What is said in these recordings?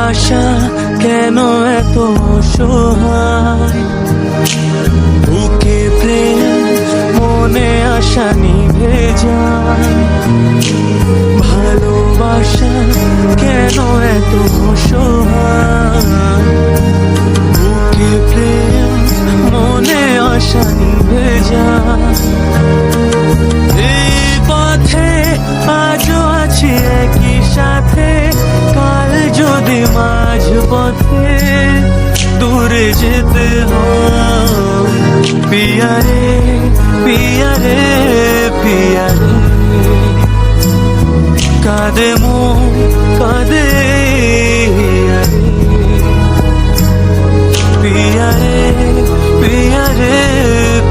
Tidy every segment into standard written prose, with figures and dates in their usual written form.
ভালোবাসা কেন এত অসহায়, বুকে প্রেম মনে আশা নিভে যায়। ভালোবাসা কেন এত অসহায়, বুকে প্রেম মনে আশা নিভে যায়। এই পথে আজও আছি একই সাথে, কাল যদি মাঝ পথে দূরে যেতে হয়। পিয়ারে পিয়ারে পিয়ারে, কাঁদে মন কাঁদে পিয়ারে পিয়ারে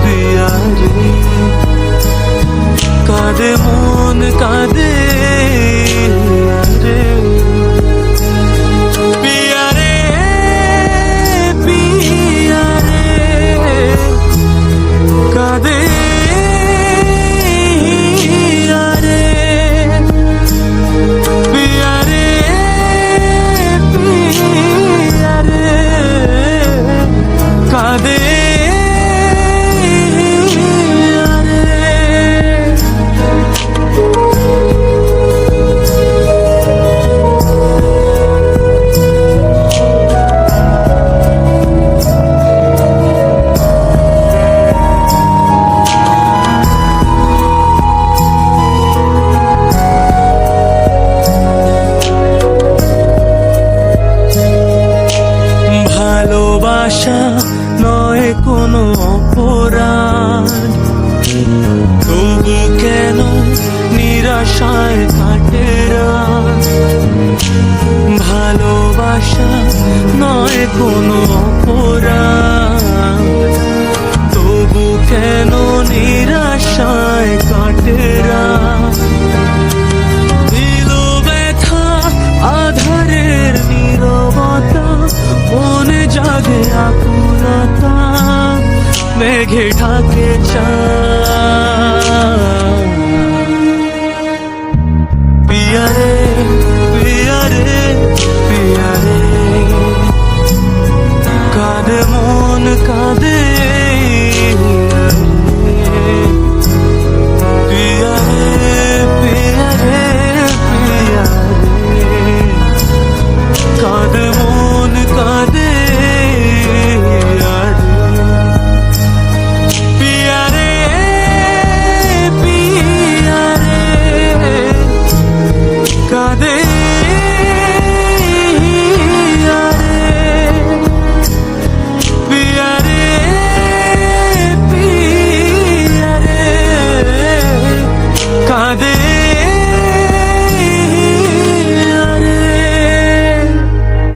পিয়ারে, কাঁদে মন কাঁদে পিয়ারে পিয়ারে, কাঁদে পিয়ারে পিয়ারে, কাঁদে ভালোবাসা নয় কোনো অপরাধ, তবু কেন নিরাশায় কাটে রাত। ভালোবাসা নয় কোনো অপরাধ, তবু কেন নিরাশায় কাটে রাত। দিলো ব্যথা আধারের নীরবতা, মনে জাগে আকুলতা, মেঘে ঢাকে চাঁদ। পিয়ারে পিয়ারে পিয়ারে, কাঁদে মন কাঁদে পিয়ারে পিয়ারে পিয়ারে, কাঁদে মন কাঁদে পিয়ারে পিয়ারে, কাঁদে